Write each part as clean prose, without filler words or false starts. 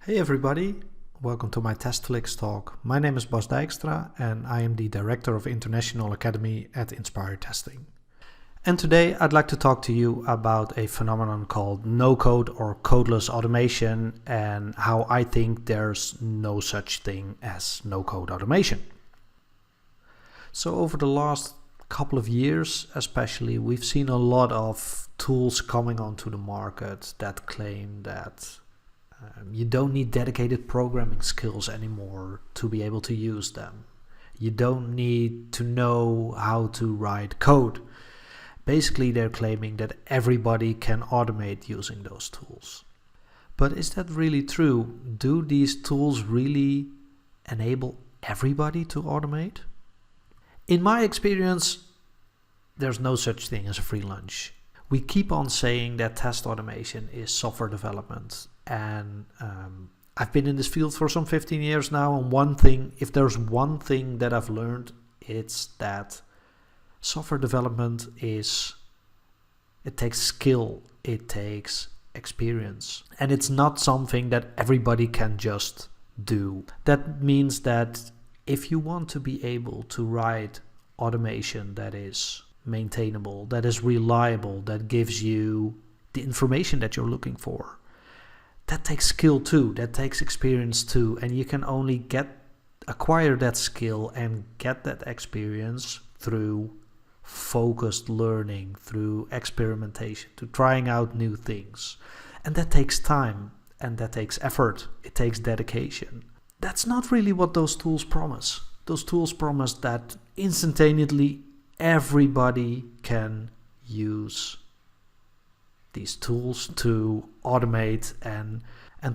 Hey everybody, welcome to my TestFlix talk. My name is Bas Dijkstra and I am the Director of International Academy at Inspire Testing. And today I'd like to talk to you about a phenomenon called no-code or codeless automation and how I think there's no such thing as no-code automation. So over the last couple of years especially, we've seen a lot of tools coming onto the market that claim that you don't need dedicated programming skills anymore to be able to use them. You don't need to know how to write code. Basically, they're claiming that everybody can automate using those tools. But is that really true? Do these tools really enable everybody to automate? In my experience, there's no such thing as a free lunch. We keep on saying that test automation is software development. And I've been in this field for some 15 years now, and if there's one thing that I've learned, it's that software development it takes skill, it takes experience, and it's not something that everybody can just do. That means that if you want to be able to write automation that is maintainable, that is reliable, that gives you the information that you're looking for, that takes skill too, that takes experience too, and you can only acquire that skill and get that experience through focused learning, through experimentation, to trying out new things. And that takes time, and that takes effort, it takes dedication. That's not really what those tools promise. Those tools promise that instantaneously everybody can use these tools to automate, and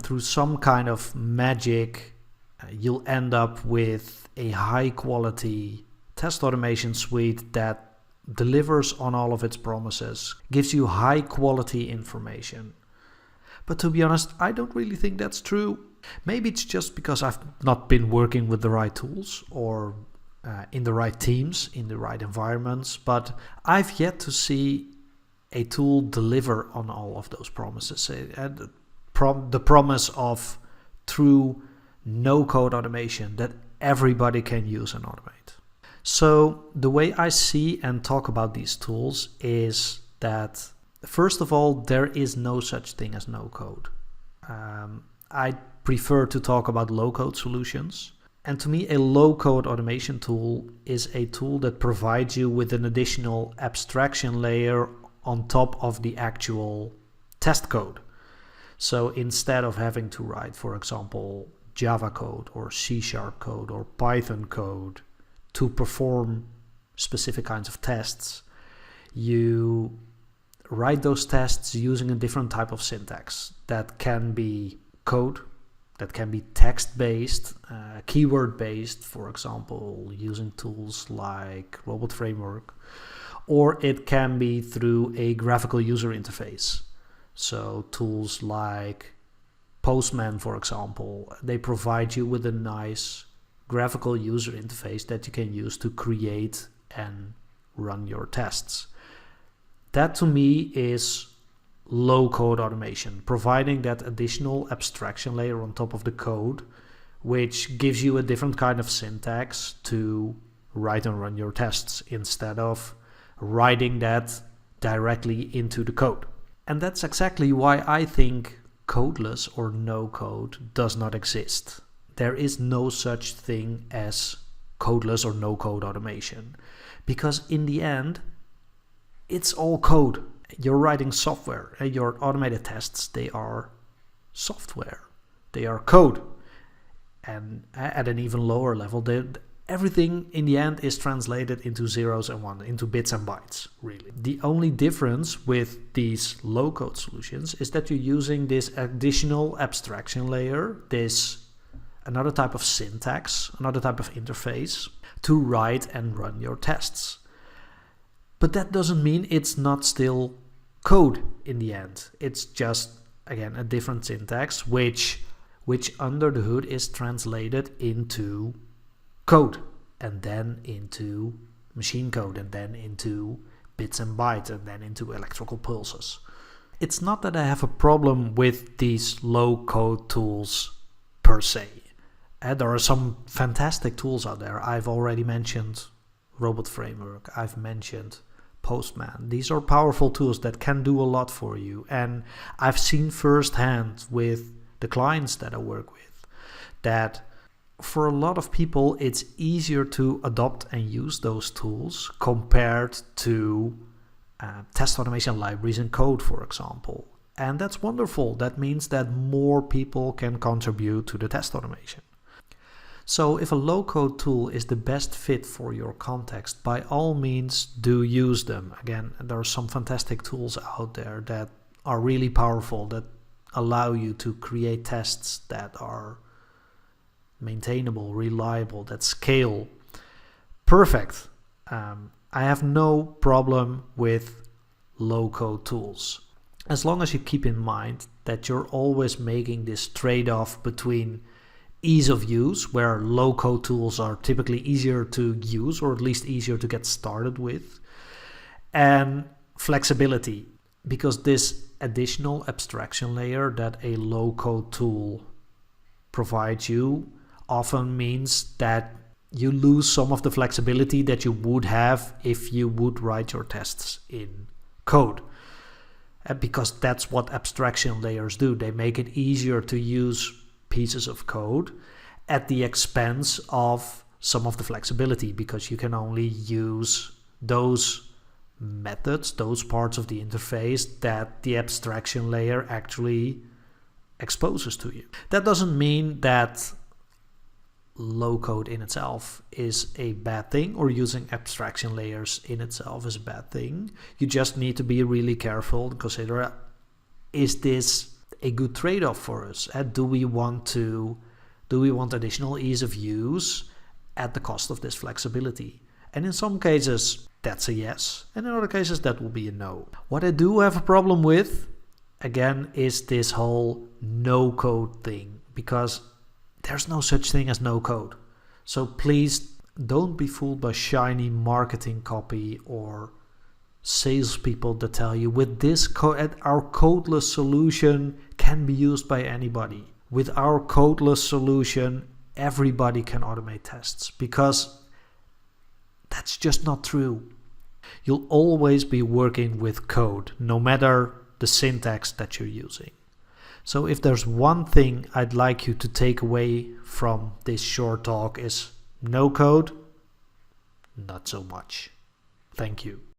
through some kind of magic you'll end up with a high quality test automation suite that delivers on all of its promises, gives you high quality information. But to be honest, I don't really think that's true. Maybe it's just because I've not been working with the right tools or in the right teams, in the right environments, but I've yet to see a tool deliver on all of those promises. The promise of true no-code automation that everybody can use and automate. So the way I see and talk about these tools is that, first of all, there is no such thing as no-code. I prefer to talk about low-code solutions. And to me, a low-code automation tool is a tool that provides you with an additional abstraction layer on top of the actual test code. So instead of having to write, for example, Java code or C# code or Python code to perform specific kinds of tests, you write those tests using a different type of syntax. That can be code, that can be text-based, keyword-based, for example, using tools like Robot Framework, or it can be through a graphical user interface. So tools like Postman, for example, they provide you with a nice graphical user interface that you can use to create and run your tests. That to me is low-code automation, providing that additional abstraction layer on top of the code, which gives you a different kind of syntax to write and run your tests instead of writing that directly into the code. And that's exactly why I think codeless or no code does not exist. There is no such thing as codeless or no code automation, because in the end it's all code. You're writing software, and your automated tests, they are software, they are code. And at an even lower level, everything in the end is translated into zeros and ones, into bits and bytes, really. The only difference with these low-code solutions is that you're using this additional abstraction layer, another type of syntax, another type of interface to write and run your tests. But that doesn't mean it's not still code in the end. It's just, again, a different syntax, which under the hood is translated into code, and then into machine code, and then into bits and bytes, and then into electrical pulses. It's not that I have a problem with these low-code tools per se. And there are some fantastic tools out there. I've already mentioned Robot Framework. I've mentioned Postman. These are powerful tools that can do a lot for you. And I've seen firsthand with the clients that I work with that for a lot of people, it's easier to adopt and use those tools compared to test automation libraries and code, for example. And that's wonderful. That means that more people can contribute to the test automation. So if a low-code tool is the best fit for your context, by all means do use them. Again, there are some fantastic tools out there that are really powerful, that allow you to create tests that are maintainable, reliable, that scale. Perfect. I have no problem with low-code tools, as long as you keep in mind that you're always making this trade-off between ease of use, where low-code tools are typically easier to use, or at least easier to get started with, and flexibility, because this additional abstraction layer that a low-code tool provides you often means that you lose some of the flexibility that you would have if you would write your tests in code. Because that's what abstraction layers do. They make it easier to use pieces of code at the expense of some of the flexibility, because you can only use those methods, those parts of the interface that the abstraction layer actually exposes to you. That doesn't mean that low code in itself is a bad thing, or using abstraction layers in itself is a bad thing. You just need to be really careful and consider, is this a good trade-off for us? Do we want additional ease of use at the cost of this flexibility? And in some cases that's a yes, and in other cases that will be a no. What I do have a problem with, again, is this whole no code thing, because there's no such thing as no code. So please don't be fooled by shiny marketing copy or salespeople that tell you with this code, our codeless solution can be used by anybody. With our codeless solution, everybody can automate tests, because that's just not true. You'll always be working with code, no matter the syntax that you're using. So if there's one thing I'd like you to take away from this short talk, is no code, not so much. Thank you.